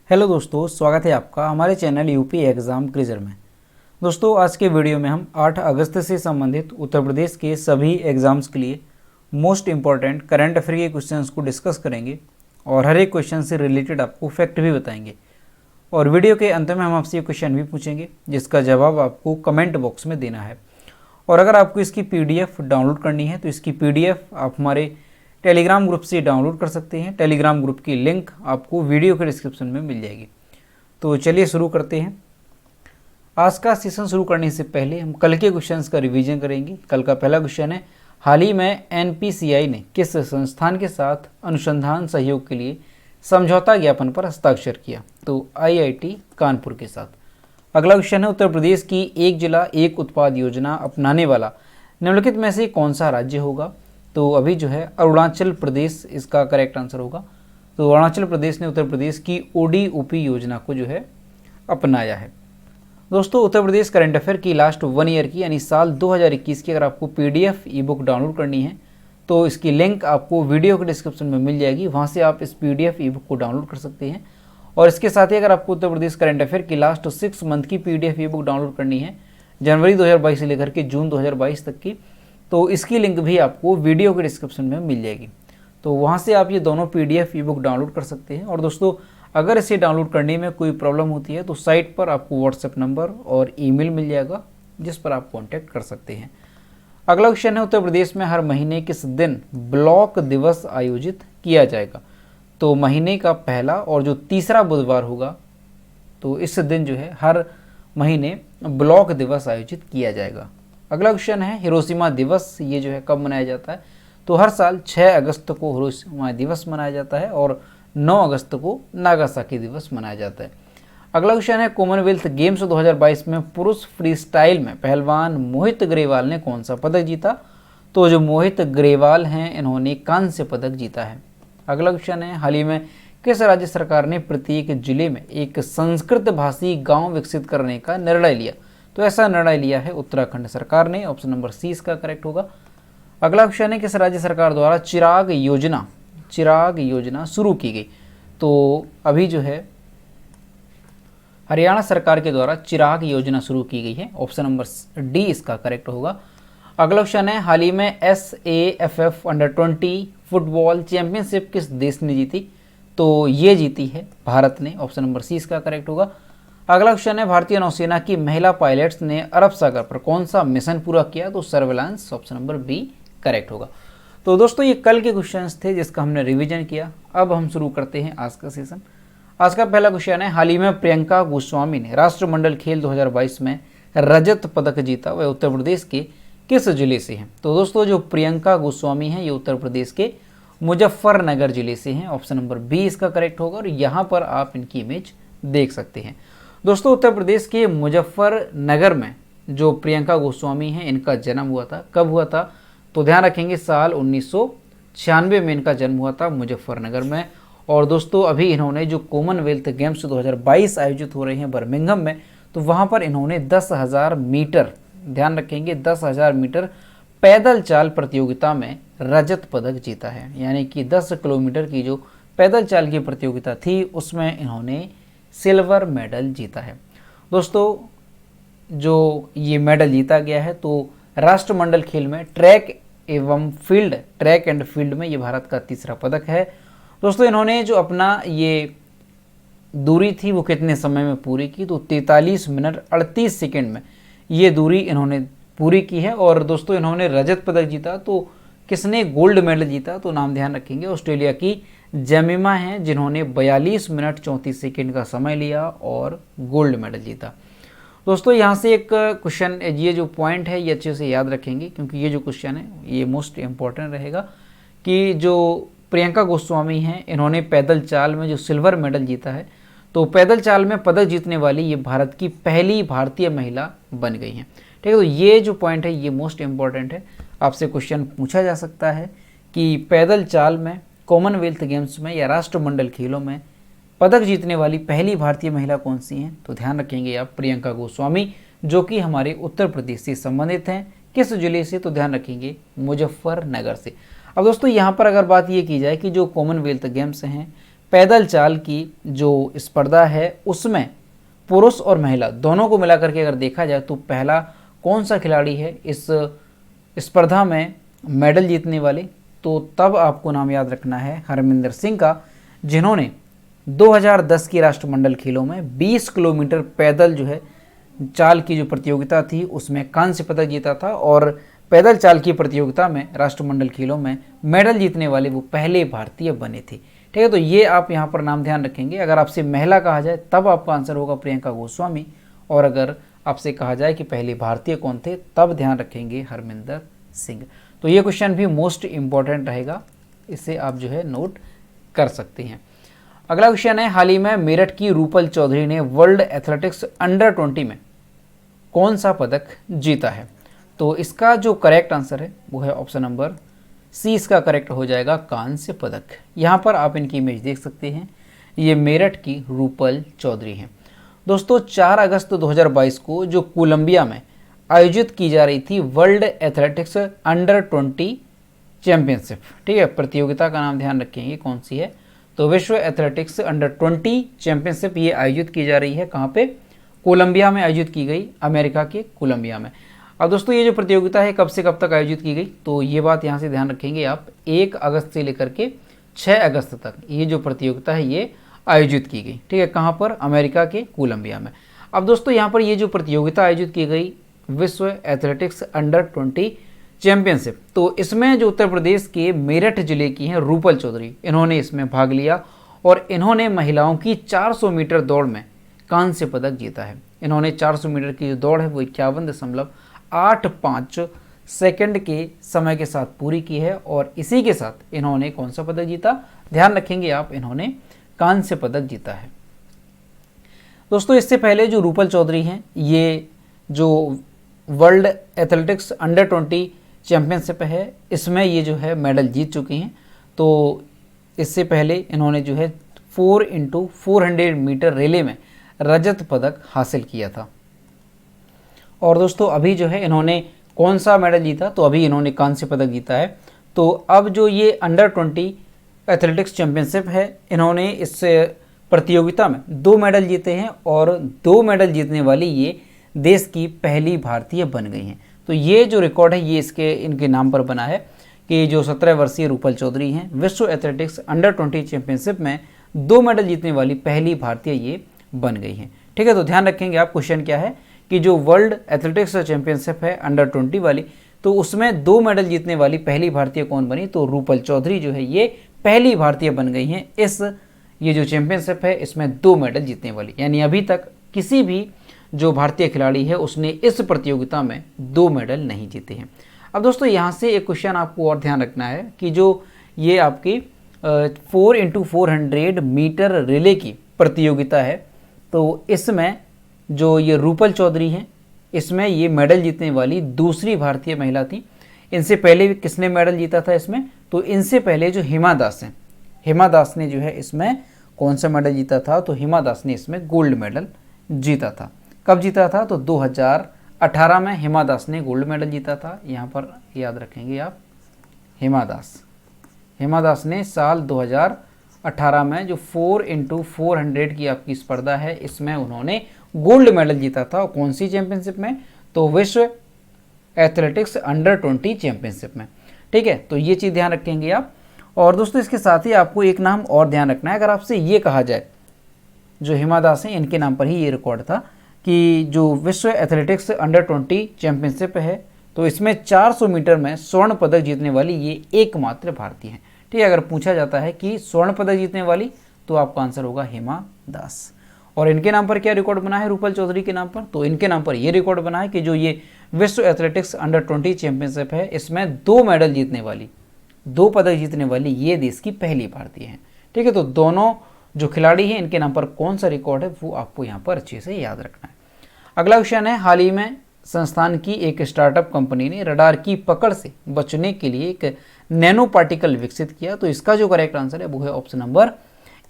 Hello दोस्तों, स्वागत है आपका हमारे चैनल यूपी एग्ज़ाम क्विज़र में। दोस्तों, आज के वीडियो में हम 8 अगस्त से संबंधित उत्तर प्रदेश के सभी एग्ज़ाम्स के लिए मोस्ट इम्पॉर्टेंट करंट अफेयर के क्वेश्चंस को डिस्कस करेंगे और हर एक क्वेश्चन से रिलेटेड आपको फैक्ट भी बताएंगे। और वीडियो के अंत में हम आपसे ये क्वेश्चन भी पूछेंगे जिसका जवाब आपको कमेंट बॉक्स में देना है। और अगर आपको इसकी PDF डाउनलोड करनी है तो इसकी PDF आप हमारे टेलीग्राम ग्रुप से डाउनलोड कर सकते हैं। टेलीग्राम ग्रुप की लिंक आपको वीडियो के डिस्क्रिप्शन में मिल जाएगी। तो चलिए शुरू करते हैं। आज का सेशन शुरू करने से पहले हम कल के क्वेश्चंस का रिवीजन करेंगे। कल का पहला क्वेश्चन है, हाल ही में NPCI ने किस संस्थान के साथ अनुसंधान सहयोग के लिए समझौता ज्ञापन पर हस्ताक्षर किया? तो IIT कानपुर के साथ। अगला क्वेश्चन है, उत्तर प्रदेश की एक जिला एक उत्पाद योजना अपनाने वाला निम्नलिखित में से कौन सा राज्य होगा? तो अभी जो है अरुणाचल प्रदेश इसका करेक्ट आंसर होगा। तो अरुणाचल प्रदेश ने उत्तर प्रदेश की ODOP योजना को जो है अपनाया है। दोस्तों, उत्तर प्रदेश करंट अफेयर की लास्ट 1 ईयर की यानी साल 2021 की अगर आपको PDF ई बुक डाउनलोड करनी है तो इसकी लिंक आपको वीडियो के डिस्क्रिप्शन में मिल जाएगी। वहाँ से आप इस PDF ई बुक को डाउनलोड कर सकते हैं। और इसके साथ ही अगर आपको उत्तर प्रदेश करंट अफेयर की लास्ट 6 मंथ की PDF ई बुक डाउनलोड करनी है, जनवरी 2022 से लेकर के जून 2022 तक की, तो इसकी लिंक भी आपको वीडियो के डिस्क्रिप्शन में मिल जाएगी। तो वहाँ से आप ये दोनों PDF ई बुक डाउनलोड कर सकते हैं। और दोस्तों, अगर इसे डाउनलोड करने में कोई प्रॉब्लम होती है तो साइट पर आपको WhatsApp नंबर और ईमेल मिल जाएगा जिस पर आप कॉन्टैक्ट कर सकते हैं। अगला क्वेश्चन है, उत्तर प्रदेश में हर महीने किस दिन ब्लॉक दिवस आयोजित किया जाएगा? तो महीने का पहला और जो तीसरा बुधवार होगा तो इस दिन जो है हर महीने ब्लॉक दिवस आयोजित किया जाएगा। अगला क्वेश्चन है, हिरोशिमा दिवस ये जो है कब मनाया जाता है? तो हर साल 6 अगस्त को हिरोशिमा दिवस मनाया जाता है और 9 अगस्त को नागासाकी दिवस मनाया जाता है। अगला क्वेश्चन है, कॉमनवेल्थ गेम्स 2022 में पुरुष फ्री स्टाइल में पहलवान मोहित ग्रेवाल ने कौन सा पदक जीता? तो जो मोहित ग्रेवाल हैं इन्होंने कांस्य पदक जीता है। अगला क्वेश्चन है, हाल ही में किस राज्य सरकार ने प्रत्येक जिले में एक संस्कृत भाषी गांव विकसित करने का निर्णय लिया? तो ऐसा निर्णय लिया है उत्तराखंड सरकार ने। ऑप्शन नंबर C इसका करेक्ट होगा। अगला क्वेश्चन है, किस राज्य सरकार द्वारा चिराग योजना शुरू की गई? तो अभी जो है हरियाणा सरकार के द्वारा चिराग योजना शुरू की गई है। ऑप्शन नंबर D इसका करेक्ट होगा। अगला क्वेश्चन है, हाल ही में SAFF अंडर-20 फुटबॉल चैंपियनशिप किस देश ने जीती? तो ये जीती है भारत ने। ऑप्शन नंबर C इसका करेक्ट होगा। अगला क्वेश्चन है, भारतीय नौसेना की महिला पायलट्स ने अरब सागर पर कौन सा मिशन पूरा किया? तो surveillance. Option number B correct होगा। तो दोस्तों, ये कल के क्वेश्चंस थे जिसका हमने रिवीजन किया। अब हम शुरू करते हैं आज का सेशन। आज का पहला क्वेश्चन है, हाल ही में प्रियंका गोस्वामी ने राष्ट्रमंडल खेल 2022 में रजत पदक जीता, वह उत्तर प्रदेश के किस जिले से हैं? तो दोस्तों, जो प्रियंका गोस्वामी हैं ये उत्तर प्रदेश के मुजफ्फरनगर जिले से हैं। ऑप्शन नंबर B इसका करेक्ट होगा। और यहाँ पर आप इनकी इमेज देख सकते हैं। दोस्तों, उत्तर प्रदेश के मुजफ्फरनगर में जो प्रियंका गोस्वामी हैं इनका जन्म हुआ था। कब हुआ था? तो ध्यान रखेंगे साल 1996 में इनका जन्म हुआ था मुजफ्फरनगर में। और दोस्तों, अभी इन्होंने जो कॉमनवेल्थ गेम्स 2022 आयोजित हो रहे हैं बर्मिंघम में, तो वहाँ पर इन्होंने 10,000 मीटर, ध्यान रखेंगे 10,000 मीटर पैदल चाल प्रतियोगिता में रजत पदक जीता है। यानी कि 10 किलोमीटर की जो पैदल चाल की प्रतियोगिता थी उसमें इन्होंने सिल्वर मेडल जीता है। दोस्तों, जो ये मेडल जीता गया है तो राष्ट्रमंडल खेल में ट्रैक एंड फील्ड में ये भारत का तीसरा पदक है। दोस्तों, इन्होंने जो अपना ये दूरी थी वो कितने समय में पूरी की? तो 43 मिनट 38 सेकेंड में ये दूरी इन्होंने पूरी की है। और दोस्तों, इन्होंने रजत पदक जीता। तो किसने गोल्ड मेडल जीता? तो नाम ध्यान रखेंगे ऑस्ट्रेलिया की जेमिमा हैं जिन्होंने 42 मिनट 34 सेकेंड का समय लिया और गोल्ड मेडल जीता। दोस्तों, यहाँ से एक क्वेश्चन, ये जो पॉइंट है ये अच्छे से याद रखेंगे क्योंकि ये जो क्वेश्चन है ये मोस्ट इम्पॉर्टेंट रहेगा कि जो प्रियंका गोस्वामी हैं इन्होंने पैदल चाल में जो सिल्वर मेडल जीता है, तो पैदल चाल में पदक जीतने वाली ये भारत की पहली भारतीय महिला बन गई हैं। ठीक है, तो ये जो पॉइंट है ये मोस्ट इम्पॉर्टेंट है। आपसे क्वेश्चन पूछा जा सकता है कि पैदल चाल में कॉमनवेल्थ गेम्स में या राष्ट्रमंडल खेलों में पदक जीतने वाली पहली भारतीय महिला कौन सी हैं? तो ध्यान रखेंगे आप प्रियंका गोस्वामी, जो कि हमारे उत्तर प्रदेश से संबंधित हैं। किस जिले से? तो ध्यान रखेंगे मुजफ्फरनगर से। अब दोस्तों, यहाँ पर अगर बात ये की जाए कि जो कॉमनवेल्थ गेम्स हैं पैदल चाल की जो स्पर्धा है उसमें पुरुष और महिला दोनों को मिला करके अगर देखा जाए तो पहला कौन सा खिलाड़ी है इस स्पर्धा में मेडल जीतने वाले, तो तब आपको नाम याद रखना है हरमिंदर सिंह का, जिन्होंने 2010 की राष्ट्रमंडल खेलों में 20 किलोमीटर पैदल जो है चाल की जो प्रतियोगिता थी उसमें कांस्य पदक जीता था, और पैदल चाल की प्रतियोगिता में राष्ट्रमंडल खेलों में मेडल जीतने वाले वो पहले भारतीय बने थे। ठीक है, तो ये आप यहाँ पर नाम ध्यान रखेंगे। अगर आपसे महिला कहा जाए तब आपका आंसर होगा प्रियंका गोस्वामी, और अगर आपसे कहा जाए कि पहले भारतीय कौन थे तब ध्यान रखेंगे हरमिंदर सिंह। तो ये क्वेश्चन भी मोस्ट इम्पॉर्टेंट रहेगा, इसे आप जो है नोट कर सकते हैं। अगला क्वेश्चन है, हाल ही में मेरठ की रूपल चौधरी ने वर्ल्ड एथलेटिक्स अंडर 20 में कौन सा पदक जीता है? तो इसका जो करेक्ट आंसर है वो है ऑप्शन नंबर सी, इसका करेक्ट हो जाएगा कांस्य पदक। यहाँ पर आप इनकी इमेज देख सकते हैं, ये मेरठ की रूपल चौधरी हैं। दोस्तों 4 अगस्त 2022 को जो कोलंबिया में आयोजित की जा रही थी वर्ल्ड एथलेटिक्स अंडर 20 चैंपियनशिप, ठीक है, प्रतियोगिता का नाम ध्यान रखेंगे कौन सी है, तो विश्व एथलेटिक्स अंडर 20 चैंपियनशिप ये आयोजित की जा रही है। कहाँ पे? कोलंबिया में आयोजित की गई, अमेरिका के कोलंबिया में। अब दोस्तों ये जो प्रतियोगिता है कब से कब तक आयोजित की गई, तो ये बात यहाँ से ध्यान रखेंगे आप, 1 अगस्त से लेकर के 6 अगस्त तक ये जो प्रतियोगिता है ये आयोजित की गई। ठीक है, कहाँ पर? अमेरिका के कोलंबिया में। अब दोस्तों यहाँ पर ये जो प्रतियोगिता आयोजित की गई विश्व एथलेटिक्स अंडर 20 चैंपियनशिप, तो इसमें जो उत्तर प्रदेश के मेरठ जिले की हैं रूपल चौधरी, इन्होंने इसमें भाग लिया और इन्होंने महिलाओं की 400 मीटर दौड़ में कांस्य पदक जीता है। इन्होंने 400 मीटर की जो दौड़ है वो 51.85 सेकंड के समय के साथ पूरी की है, और इसी के साथ इन्होंने कौन सा पदक जीता? ध्यान रखेंगे आप, इन्होंने कांस्य पदक जीता है। दोस्तों इससे पहले जो रूपल चौधरी हैं ये जो वर्ल्ड एथलेटिक्स अंडर 20 चैंपियनशिप है इसमें ये जो है मेडल जीत चुकी हैं। तो इससे पहले इन्होंने जो है 4x400 मीटर रिले में रजत पदक हासिल किया था। और दोस्तों अभी जो है इन्होंने कौन सा मेडल जीता? तो अभी इन्होंने कांस्य पदक जीता है। तो अब जो ये अंडर 20 एथलेटिक्स चैंपियनशिप है, इन्होंने इस प्रतियोगिता में 2 मेडल जीते हैं, और 2 मेडल जीतने वाली ये देश की पहली भारतीय बन गई हैं। तो ये जो रिकॉर्ड है ये इनके नाम पर बना है कि जो 17 वर्षीय रूपल चौधरी हैं विश्व एथलेटिक्स अंडर 20 चैंपियनशिप में 2 मेडल जीतने वाली पहली भारतीय ये बन गई हैं। ठीक है, तो ध्यान रखेंगे आप, क्वेश्चन क्या है कि जो वर्ल्ड एथलेटिक्स चैंपियनशिप है अंडर 20 वाली, तो उसमें 2 मेडल जीतने वाली पहली भारतीय कौन बनी? तो रूपल चौधरी जो है ये पहली भारतीय बन गई हैं इस ये जो चैंपियनशिप है इसमें 2 मेडल जीतने वाली, यानी अभी तक किसी भी जो भारतीय खिलाड़ी है उसने इस प्रतियोगिता में 2 मेडल नहीं जीते हैं। अब दोस्तों यहाँ से एक क्वेश्चन आपको और ध्यान रखना है कि जो ये आपकी 4x400 मीटर रिले की प्रतियोगिता है, तो इसमें जो ये रूपल चौधरी हैं इसमें ये मेडल जीतने वाली दूसरी भारतीय महिला थी। इनसे पहले किसने मेडल जीता था इसमें? तो इनसे पहले जो हिमा दास हैं, हिमा दास ने जो है इसमें कौन सा मेडल जीता था? तो हिमा दास ने इसमें गोल्ड मेडल जीता था। कब जीता था? तो 2018 में हिमा दास ने गोल्ड मेडल जीता था। यहाँ पर याद रखेंगे आप, हिमा दास ने साल 2018 में जो 4x400 की आपकी स्पर्धा है इसमें उन्होंने गोल्ड मेडल जीता था। कौन सी चैंपियनशिप में? तो विश्व एथलेटिक्स अंडर 20 चैंपियनशिप में। ठीक है, तो ये चीज़ ध्यान रखेंगे आप। और दोस्तों इसके साथ ही आपको एक नाम और ध्यान रखना है, अगर आपसे ये कहा जाए जो हिमा दास हैं इनके नाम पर ही ये रिकॉर्ड था कि जो विश्व एथलेटिक्स अंडर 20 चैंपियनशिप है तो इसमें 400 मीटर में स्वर्ण पदक जीतने वाली ये एकमात्र भारतीय हैं। ठीक है, अगर पूछा जाता है कि स्वर्ण पदक जीतने वाली तो आपका आंसर होगा हिमा दास। और इनके नाम पर क्या रिकॉर्ड बना है रूपल चौधरी के नाम पर? तो इनके नाम पर ये रिकॉर्ड बना है कि जो ये विश्व एथलेटिक्स अंडर 20 चैंपियनशिप है इसमें 2 मेडल जीतने वाली, 2 पदक जीतने वाली ये देश की पहली भारतीय हैं। ठीक है, तो दोनों जो खिलाड़ी हैं इनके नाम पर कौन सा रिकॉर्ड है वो आपको यहाँ पर अच्छे से याद रखना है। अगला क्वेश्चन है, हाल ही में संस्थान की एक स्टार्टअप कंपनी ने रडार की पकड़ से बचने के लिए एक नैनो पार्टिकल विकसित किया। तो इसका जो करेक्ट आंसर है वो है option number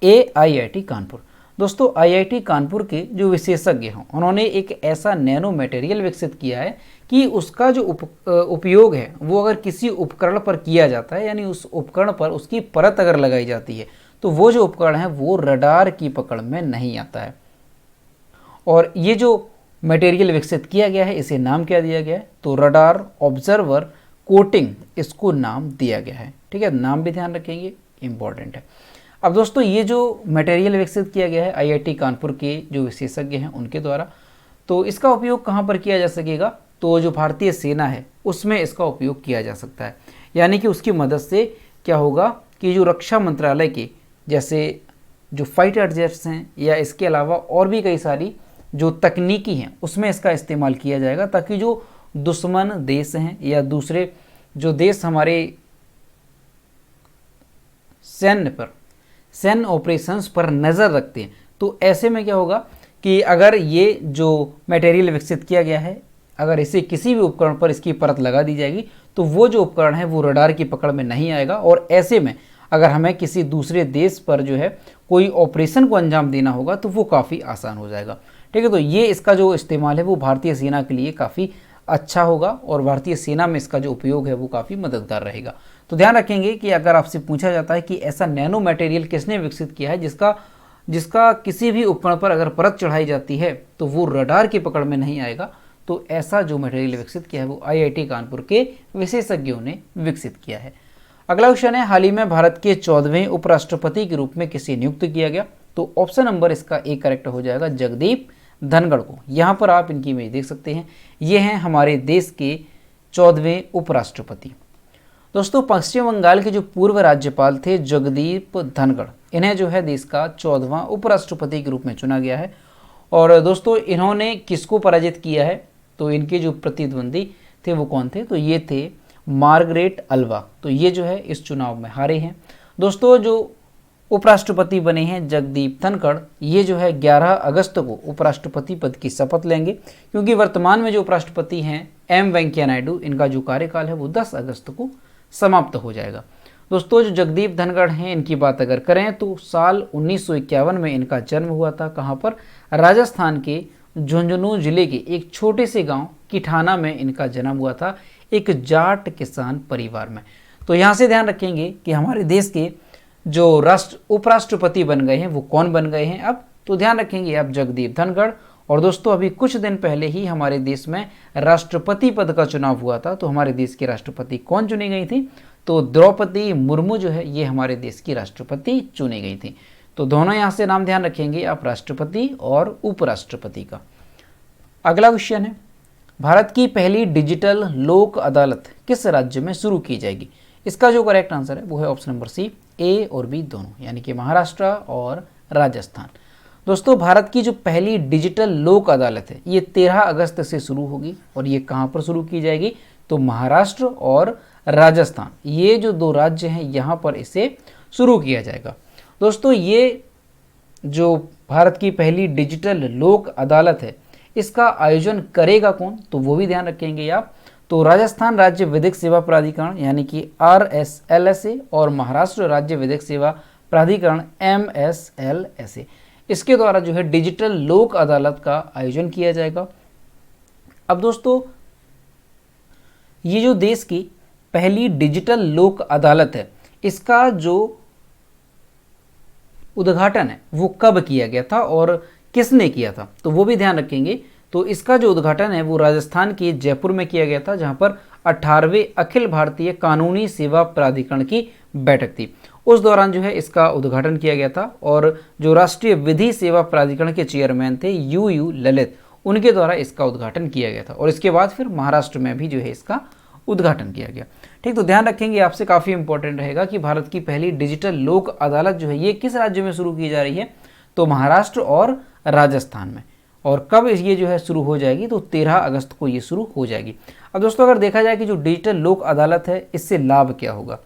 A, IIT Kanpur. दोस्तों IIT कानपुर के जो विशेषज्ञ हैं उन्होंने एक ऐसा नैनो मटेरियल विकसित किया है कि उसका जो उपयोग है वो अगर किसी उपकरण पर किया जाता है, यानी उस उपकरण पर उसकी परत अगर लगाई जाती है तो वो जो उपकरण है वो रडार की पकड़ में नहीं आता है। और ये जो मटेरियल विकसित किया गया है इसे नाम क्या दिया गया है, तो रडार ऑब्जर्वर कोटिंग इसको नाम दिया गया है। ठीक है, नाम भी ध्यान रखेंगे, इंपॉर्टेंट है। अब दोस्तों ये जो मटेरियल विकसित किया गया है आईआईटी कानपुर के जो विशेषज्ञ हैं उनके द्वारा, तो इसका उपयोग कहाँ पर किया जा सकेगा, तो जो भारतीय सेना है उसमें इसका उपयोग किया जा सकता है। यानी कि उसकी मदद से क्या होगा कि जो रक्षा मंत्रालय के जैसे जो फाइटर जेट्स हैं या इसके अलावा और भी कई सारी जो तकनीकी हैं उसमें इसका इस्तेमाल किया जाएगा, ताकि जो दुश्मन देश हैं या दूसरे जो देश हमारे सैन्य ऑपरेशंस पर नज़र रखते हैं, तो ऐसे में क्या होगा कि अगर ये जो मटेरियल विकसित किया गया है अगर इसे किसी भी उपकरण पर इसकी परत लगा दी जाएगी तो वो जो उपकरण है वो रडार की पकड़ में नहीं आएगा। और ऐसे में अगर हमें किसी दूसरे देश पर जो है कोई ऑपरेशन को अंजाम देना होगा तो वो काफ़ी आसान हो जाएगा। ठीक है, तो ये इसका जो इस्तेमाल है वो भारतीय सेना के लिए काफ़ी अच्छा होगा और भारतीय सेना में इसका जो उपयोग है वो काफ़ी मददगार रहेगा। तो ध्यान रखेंगे कि अगर आपसे पूछा जाता है कि ऐसा नैनो मटेरियल किसने विकसित किया है जिसका किसी भी उपकरण पर अगर परत चढ़ाई जाती है तो वो रडार की पकड़ में नहीं आएगा, तो ऐसा जो मटेरियल विकसित किया है वो आईआईटी कानपुर के विशेषज्ञों ने विकसित किया है। अगला क्वेश्चन है, हाल ही में भारत के 14वें उपराष्ट्रपति के रूप में किसे नियुक्त किया गया, तो ऑप्शन नंबर इसका ए करेक्ट हो जाएगा, जगदीप धनखड़ को। यहाँ पर आप इनकी इमेज देख सकते हैं, ये हैं हमारे देश के 14वें उपराष्ट्रपति। दोस्तों पश्चिम बंगाल के जो पूर्व राज्यपाल थे जगदीप धनखड़, इन्हें जो है देश का 14वां उपराष्ट्रपति के रूप में चुना गया है। और दोस्तों इन्होंने किसको पराजित किया है, तो इनके जो प्रतिद्वंदी थे वो कौन थे, तो ये थे मार्गरेट अल्वा। तो ये जो है इस चुनाव में हारे हैं। दोस्तों जो उपराष्ट्रपति बने हैं जगदीप धनखड़, ये जो है 11 अगस्त को उपराष्ट्रपति पद की शपथ लेंगे, क्योंकि वर्तमान में जो उपराष्ट्रपति हैं एम वेंकैया नायडू, इनका जो कार्यकाल है वो 10 अगस्त को समाप्त हो जाएगा। दोस्तों जो जगदीप धनखड़ हैं इनकी बात अगर करें तो साल 1951 में इनका जन्म हुआ था। कहाँ पर, राजस्थान के झुंझुनू जिले के एक छोटे से गांव किठाना में इनका जन्म हुआ था, एक जाट किसान परिवार में। तो यहाँ से ध्यान रखेंगे कि हमारे देश के जो उपराष्ट्रपति बन गए हैं वो कौन बन गए हैं अब, तो ध्यान रखेंगे आप जगदीप धनखड़। और दोस्तों अभी कुछ दिन पहले ही हमारे देश में राष्ट्रपति पद का चुनाव हुआ था, तो हमारे देश की राष्ट्रपति कौन चुनी गई थी, तो द्रौपदी मुर्मू जो है ये हमारे देश की राष्ट्रपति चुनी गई थी। तो दोनों यहाँ से नाम ध्यान रखेंगे आप, राष्ट्रपति और उपराष्ट्रपति का। अगला क्वेश्चन है, भारत की पहली डिजिटल लोक अदालत किस राज्य में शुरू की जाएगी, इसका जो करेक्ट आंसर है वो है ऑप्शन नंबर सी, ए और बी दोनों, यानी कि महाराष्ट्र और राजस्थान। दोस्तों भारत की जो पहली डिजिटल लोक अदालत है ये 13 अगस्त से शुरू होगी और ये कहाँ पर शुरू की जाएगी, तो महाराष्ट्र और राजस्थान, ये जो दो राज्य हैं यहाँ पर इसे शुरू किया जाएगा। दोस्तों ये जो भारत की पहली डिजिटल लोक अदालत है इसका आयोजन करेगा कौन, तो वो भी ध्यान रखेंगे आप, तो राजस्थान राज्य विधिक सेवा प्राधिकरण यानी कि RSLSA और महाराष्ट्र राज्य विधिक सेवा प्राधिकरण MSLSA, इसके द्वारा जो है डिजिटल लोक अदालत का आयोजन किया जाएगा। अब दोस्तों ये जो देश की पहली डिजिटल लोक अदालत है इसका जो उद्घाटन है वो कब किया गया था और किसने किया था, तो वो भी ध्यान रखेंगे। तो इसका जो उद्घाटन है वो राजस्थान के जयपुर में किया गया था, जहां पर 18वें अखिल भारतीय कानूनी सेवा प्राधिकरण की बैठक थी, उस दौरान जो है इसका उद्घाटन किया गया था। और जो राष्ट्रीय विधि सेवा प्राधिकरण के चेयरमैन थे UU ललित, उनके द्वारा इसका उद्घाटन किया गया था। और इसके बाद फिर महाराष्ट्र में भी जो है इसका उद्घाटन किया गया। ठीक, तो ध्यान रखेंगे आपसे काफ़ी इंपॉर्टेंट रहेगा कि भारत की पहली डिजिटल लोक अदालत जो है ये किस राज्य में शुरू की जा रही है, तो महाराष्ट्र और राजस्थान में। और कब ये जो है शुरू हो जाएगी, तो 13 अगस्त को ये शुरू हो जाएगी। अब दोस्तों अगर देखा जाए कि जो डिजिटल लोक अदालत है इससे लाभ क्या होगा,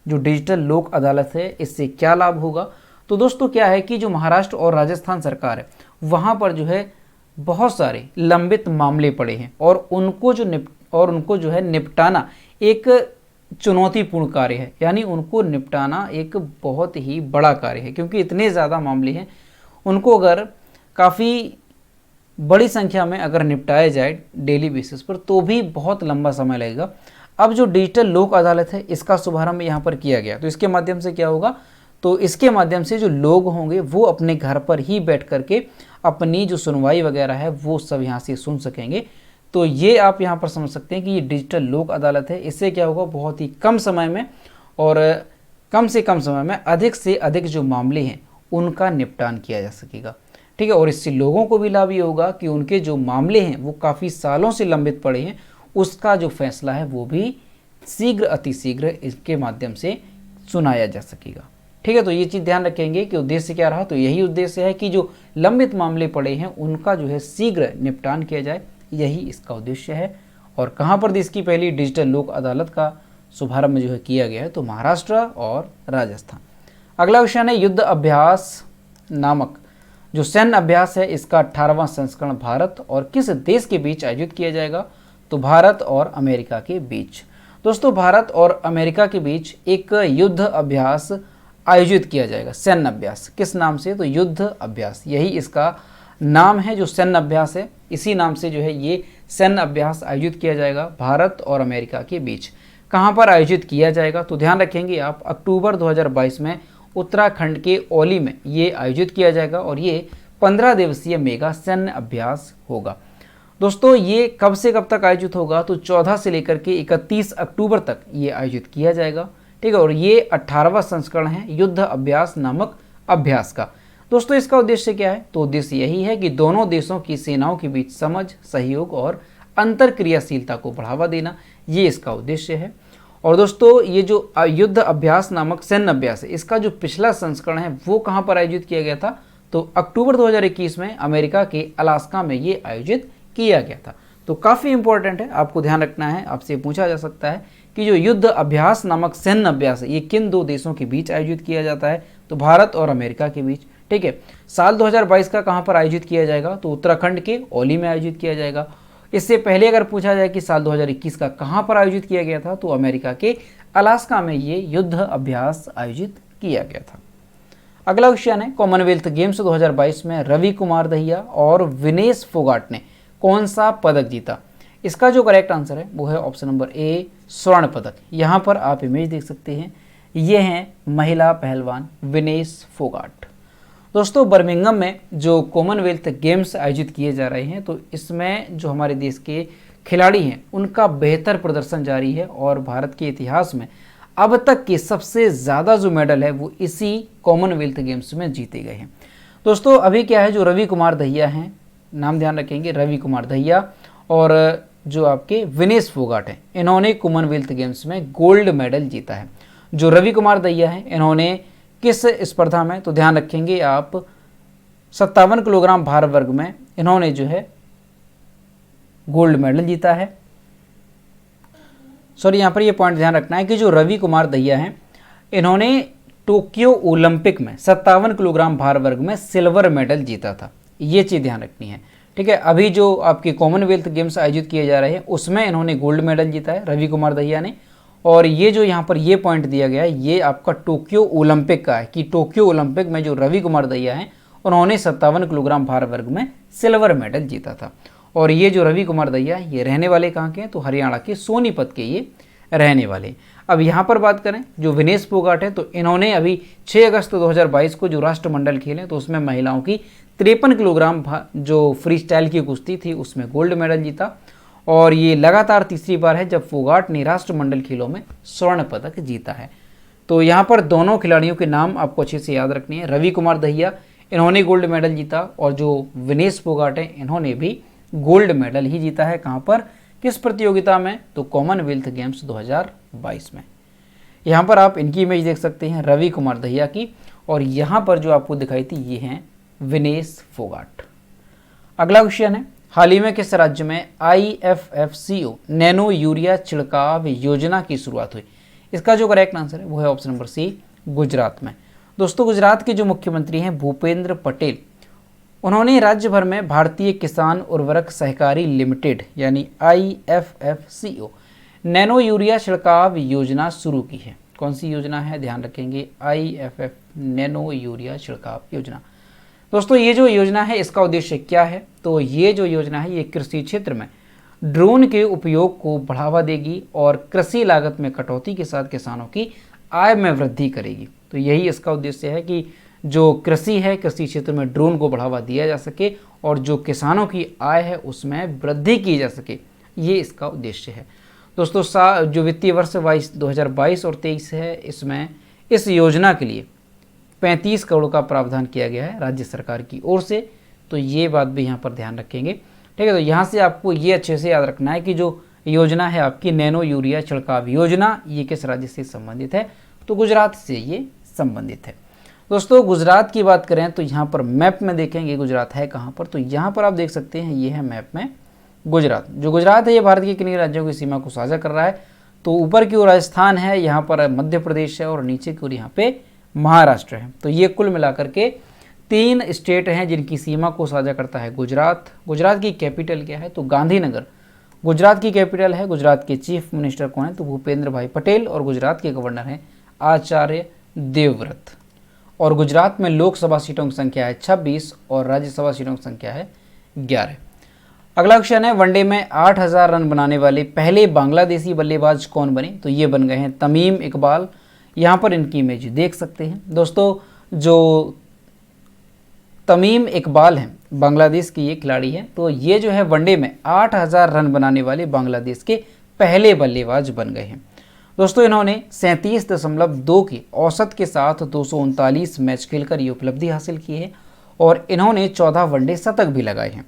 जो डिजिटल लोक अदालत है इससे क्या लाभ होगा, तो दोस्तों क्या है कि जो महाराष्ट्र और राजस्थान सरकार है वहाँ पर जो है बहुत सारे लंबित मामले पड़े हैं और उनको जो है निपटाना एक चुनौतीपूर्ण कार्य है, यानी उनको निपटाना एक बहुत ही बड़ा कार्य है, क्योंकि इतने ज़्यादा मामले हैं, उनको अगर काफ़ी बड़ी संख्या में अगर निपटाया जाए डेली बेसिस पर तो भी बहुत लंबा समय लगेगा। अब जो डिजिटल लोक अदालत है इसका शुभारंभ यहाँ पर किया गया, तो इसके माध्यम से क्या होगा, तो इसके माध्यम से जो लोग होंगे वो अपने घर पर ही बैठ करके अपनी जो सुनवाई वगैरह है वो सब यहाँ से सुन सकेंगे। तो ये आप यहाँ पर समझ सकते हैं कि ये डिजिटल लोक अदालत है। इससे क्या होगा, बहुत ही कम समय में और कम से कम समय में अधिक से अधिक जो मामले हैं उनका निपटान किया जा सकेगा। ठीक है, और इससे लोगों को भी लाभ ये होगा कि उनके जो मामले हैं वो काफ़ी सालों से लंबित पड़े हैं, उसका जो फैसला है वो भी शीघ्र अतिशीघ्र इसके माध्यम से सुनाया जा सकेगा। ठीक है, तो ये चीज़ ध्यान रखेंगे कि उद्देश्य क्या रहा। तो यही उद्देश्य है कि जो लंबित मामले पड़े हैं उनका जो है शीघ्र निपटान किया जाए, यही इसका उद्देश्य है। और कहाँ पर इसकी पहली डिजिटल लोक अदालत का शुभारंभ जो है किया गया है, तो महाराष्ट्र और राजस्थान। अगला क्वेश्चन है, युद्ध अभ्यास नामक जो सैन्य अभ्यास है इसका 18वां संस्करण भारत और किस देश के बीच आयोजित किया जाएगा, तो भारत और अमेरिका के बीच। दोस्तों, भारत और अमेरिका के बीच एक युद्ध अभ्यास आयोजित किया जाएगा। सैन्य अभ्यास किस नाम से, तो युद्ध अभ्यास, यही इसका नाम है। जो सैन्य अभ्यास है इसी नाम से जो है ये सैन्य अभ्यास आयोजित किया जाएगा भारत और अमेरिका के बीच। कहाँ पर आयोजित किया जाएगा, तो ध्यान रखेंगे आप, अक्टूबर 2022 में उत्तराखंड के औली में ये आयोजित किया जाएगा और ये 15 दिवसीय मेगा सैन्य अभ्यास होगा। दोस्तों, ये कब से कब तक आयोजित होगा, तो 14 से लेकर के 31 अक्टूबर तक ये आयोजित किया जाएगा। ठीक है, और ये 18वां संस्करण है युद्ध अभ्यास नामक अभ्यास का। दोस्तों, इसका उद्देश्य क्या है, तो उद्देश्य यही है कि दोनों देशों की सेनाओं के बीच समझ, सहयोग और अंतर क्रियाशीलता को बढ़ावा देना, ये इसका उद्देश्य है। और दोस्तों, ये जो युद्ध अभ्यास नामक सैन्य अभ्यास है इसका जो पिछला संस्करण है वो कहाँ पर आयोजित किया गया था, तो अक्टूबर 2021 में अमेरिका के अलास्का में ये आयोजित किया गया था। तो काफ़ी इंपॉर्टेंट है, आपको ध्यान रखना है। आपसे पूछा जा सकता है कि जो युद्ध अभ्यास नामक सैन्य अभ्यास है ये किन दो देशों के बीच आयोजित किया जाता है, तो भारत और अमेरिका के बीच। ठीक है, साल 2022 का कहाँ पर आयोजित किया जाएगा, तो उत्तराखंड के औली में आयोजित किया जाएगा। इससे पहले अगर पूछा जाए कि साल 2021 का कहाँ पर आयोजित किया गया था, तो अमेरिका के अलास्का में ये युद्ध अभ्यास आयोजित किया गया था। अगला क्वेश्चन है, कॉमनवेल्थ गेम्स 2022 में रवि कुमार दहिया और विनेश फोगाट ने कौन सा पदक जीता। इसका जो करेक्ट आंसर है वो है ऑप्शन नंबर ए, स्वर्ण पदक। यहाँ पर आप इमेज देख सकते हैं, ये हैं महिला पहलवान विनेश फोगाट। दोस्तों, बर्मिंघम में जो कॉमनवेल्थ गेम्स आयोजित किए जा रहे हैं तो इसमें जो हमारे देश के खिलाड़ी हैं उनका बेहतर प्रदर्शन जारी है और भारत के इतिहास में अब तक के सबसे ज़्यादा जो मेडल है वो इसी कॉमनवेल्थ गेम्स में जीते गए हैं। दोस्तों, अभी क्या है, जो रवि कुमार दहिया हैं, नाम ध्यान रखेंगे, रवि कुमार दहिया और जो आपके विनेश फोगाट हैं, इन्होंने कॉमनवेल्थ गेम्स में गोल्ड मेडल जीता है। जो रवि कुमार दहिया हैं इन्होंने किस स्पर्धा में, तो ध्यान रखेंगे आप 57 किलोग्राम भार वर्ग में इन्होंने जो है गोल्ड मेडल जीता है। सॉरी, यहाँ पर ये पॉइंट ध्यान रखना है कि जो रवि कुमार दहिया हैं इन्होंने टोक्यो ओलंपिक में 57 किलोग्राम भार वर्ग में सिल्वर मेडल जीता था, ये चीज़ ध्यान रखनी है। ठीक है, अभी जो आपके कॉमनवेल्थ गेम्स आयोजित किए जा रहे हैं उसमें इन्होंने गोल्ड मेडल जीता है रवि कुमार दहिया ने। और ये जो यहाँ पर ये पॉइंट दिया गया है ये आपका टोक्यो ओलंपिक का है कि टोक्यो ओलंपिक में जो रवि कुमार दहिया हैं उन्होंने 57 किलोग्राम भार वर्ग में सिल्वर मेडल जीता था। और ये जो रवि कुमार दहिया ये रहने वाले कहाँ के हैं, तो हरियाणा के सोनीपत के ये रहने वाले। अब यहाँ पर बात करें जो विनेश फोगाट है तो इन्होंने अभी 6 अगस्त 2022 को जो राष्ट्रमंडल खेले तो उसमें महिलाओं की 53 किलोग्राम जो फ्री स्टाइल की कुश्ती थी उसमें गोल्ड मेडल जीता। और ये लगातार तीसरी बार है जब फोगाट ने राष्ट्रमंडल खेलों में स्वर्ण पदक जीता है। तो यहाँ पर दोनों खिलाड़ियों के नाम आपको अच्छे से याद रखनी है। रवि कुमार दहिया इन्होंने गोल्ड मेडल जीता और जो विनेश फोगाट है इन्होंने भी गोल्ड मेडल ही जीता है। कहाँ पर, किस प्रतियोगिता में, तो कॉमनवेल्थ गेम्स 2022 में। यहाँ पर आप इनकी इमेज देख सकते हैं रवि कुमार दहिया की, और यहाँ पर जो आपको दिखाई थी ये हैं विनेश फोगाट। अगला क्वेश्चन है, हाल ही में किस राज्य में IFFCO नैनो यूरिया छिड़काव योजना की शुरुआत हुई। इसका जो करेक्ट आंसर है वो है ऑप्शन नंबर सी, गुजरात में। दोस्तों, गुजरात के जो मुख्यमंत्री हैं भूपेंद्र पटेल, उन्होंने राज्य भर में भारतीय किसान उर्वरक सहकारी लिमिटेड यानी IFFCO नैनो यूरिया छिड़काव योजना शुरू की है। कौन सी योजना है, ध्यान रखेंगे, IFF नैनो यूरिया छिड़काव योजना। दोस्तों, ये जो योजना है इसका उद्देश्य क्या है, तो ये जो योजना है ये कृषि क्षेत्र में ड्रोन के उपयोग को बढ़ावा देगी और कृषि लागत में कटौती के साथ किसानों की आय में वृद्धि करेगी। तो यही इसका उद्देश्य है कि जो कृषि है, कृषि क्षेत्र में ड्रोन को बढ़ावा दिया जा सके और जो किसानों की आय है उसमें वृद्धि की जा सके, ये इसका उद्देश्य है। दोस्तों जो वित्तीय वर्ष 2022 और 23 है, इसमें इस योजना के लिए 35 करोड़ का प्रावधान किया गया है राज्य सरकार की ओर से, तो ये बात भी यहाँ पर ध्यान रखेंगे। ठीक है, तो यहाँ से आपको ये अच्छे से याद रखना है कि जो योजना है आपकी नैनो यूरिया छिड़काव योजना, ये किस राज्य से संबंधित है, तो गुजरात से ये संबंधित है। दोस्तों गुजरात की बात करें तो यहाँ पर मैप में देखेंगे गुजरात है कहाँ पर, तो यहाँ पर आप देख सकते हैं ये है मैप में गुजरात। जो गुजरात है ये भारत के किन्हीं राज्यों की सीमा को साझा कर रहा है। तो ऊपर की ओर राजस्थान है, यहाँ पर मध्य प्रदेश है और नीचे की ओर यहाँ पे महाराष्ट्र है। तो ये कुल मिलाकर के 3 स्टेट हैं जिनकी सीमा को साझा करता है गुजरात। गुजरात की कैपिटल क्या है, तो गांधीनगर गुजरात की कैपिटल है। गुजरात के चीफ मिनिस्टर कौन है, तो भूपेंद्र भाई पटेल, और गुजरात के गवर्नर हैं आचार्य देवव्रत। और गुजरात में लोकसभा सीटों की संख्या है 26 और राज्यसभा सीटों की संख्या है 11। अगला क्वेश्चन है, वनडे में 8000 रन बनाने वाले पहले बांग्लादेशी बल्लेबाज कौन बने, तो ये बन गए हैं तमीम इकबाल। यहाँ पर इनकी इमेज देख सकते हैं। दोस्तों जो तमीम इकबाल हैं बांग्लादेश की ये खिलाड़ी है, तो ये जो है वनडे में 8000 रन बनाने वाले बांग्लादेश के पहले बल्लेबाज बन गए हैं। दोस्तों इन्होंने 37.2 की औसत के साथ 239 मैच खेलकर ये उपलब्धि हासिल की है और इन्होंने 14 वनडे शतक भी लगाए हैं।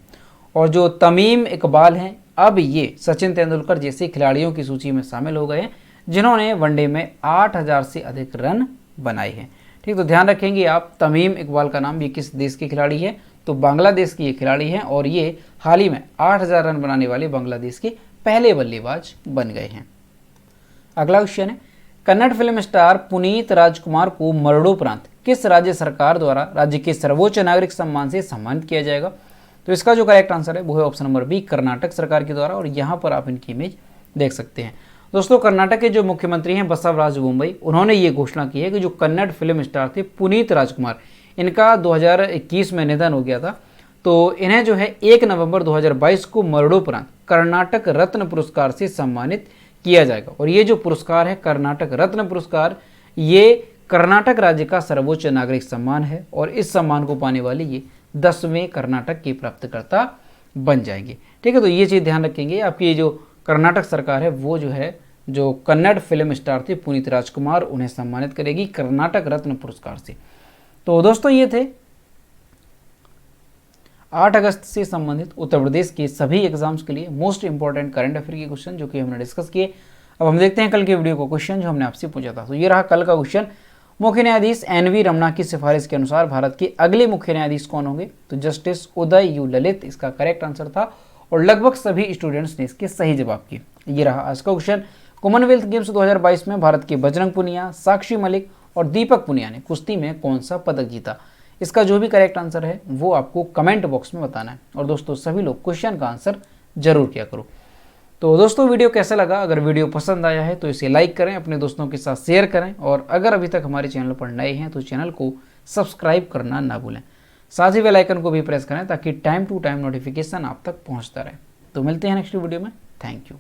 और जो तमीम इकबाल हैं अब ये सचिन तेंदुलकर जैसे खिलाड़ियों की सूची में शामिल हो गए हैं जिन्होंने वनडे में 8000 से अधिक रन बनाए हैं। ठीक, तो ध्यान रखेंगे आप तमीम इकबाल का नाम, ये किस देश के खिलाड़ी है, तो बांग्लादेश की ये खिलाड़ी हैं और ये हाल ही में 8000 रन बनाने वाले बांग्लादेश के पहले बल्लेबाज बन गए हैं। अगला क्वेश्चन है, कन्नड़ फिल्म स्टार पुनीत राजकुमार को मरणोपरांत किस राज्य सरकार द्वारा राज्य के सर्वोच्च नागरिक सम्मान से सम्मानित किया जाएगा, तो इसका जो करेक्ट आंसर है वो है ऑप्शन नंबर बी, कर्नाटक सरकार के द्वारा। और यहाँ पर आप इनकी इमेज देख सकते हैं। दोस्तों कर्नाटक के जो मुख्यमंत्री हैं बसवराज बोम्मई, उन्होंने ये घोषणा की है कि जो कन्नड़ फिल्म स्टार थे पुनीत राजकुमार, इनका 2021 में निधन हो गया था, तो इन्हें जो है 1 नवंबर 2022 को मरणोपरांत कर्नाटक रत्न पुरस्कार से सम्मानित किया जाएगा। और ये जो पुरस्कार है कर्नाटक रत्न पुरस्कार, ये कर्नाटक राज्य का सर्वोच्च नागरिक सम्मान है और इस सम्मान को पाने वाले ये 10वें कर्नाटक के प्राप्तकर्ता बन जाएंगे। ठीक है, तो ये चीज़ ध्यान रखेंगे। आपकी जो कर्नाटक सरकार है वो जो है जो कन्नड़ फिल्म स्टार थे पुनीत राजकुमार, उन्हें सम्मानित करेगी कर्नाटक रत्न पुरस्कार से। तो दोस्तों ये थे 8 अगस्त से संबंधित उत्तर प्रदेश के सभी एग्जाम्स के लिए मोस्ट इंपॉर्टेंट करंट अफेयर के क्वेश्चन जो कि हमने डिस्कस किए। अब हम देखते हैं कल के वीडियो को, क्वेश्चन जो हमने आपसे पूछा था। तो ये रहा कल का क्वेश्चन, मुख्य न्यायाधीश NV रमना की सिफारिश के अनुसार भारत के अगले मुख्य न्यायाधीश कौन होंगे, तो जस्टिस उदय यू ललित इसका करेक्ट आंसर था और लगभग सभी स्टूडेंट्स ने इसके सही जवाब किए। ये रहा आज का क्वेश्चन, कॉमनवेल्थ गेम्स 2022 में भारत के बजरंग पुनिया, साक्षी मलिक और दीपक पुनिया ने कुश्ती में कौन सा पदक जीता, इसका जो भी करेक्ट आंसर है वो आपको कमेंट बॉक्स में बताना है। और दोस्तों सभी लोग क्वेश्चन का आंसर जरूर किया करो। तो दोस्तों वीडियो कैसा लगा, अगर वीडियो पसंद आया है तो इसे लाइक करें, अपने दोस्तों के साथ शेयर करें और अगर अभी तक हमारे चैनल पर नए हैं तो चैनल को सब्सक्राइब करना ना भूलें। साथ ही बेल आइकन को भी प्रेस करें ताकि टाइम टू टाइम नोटिफिकेशन आप तक पहुंचता रहे। तो मिलते हैं नेक्स्ट वीडियो में। Thank you.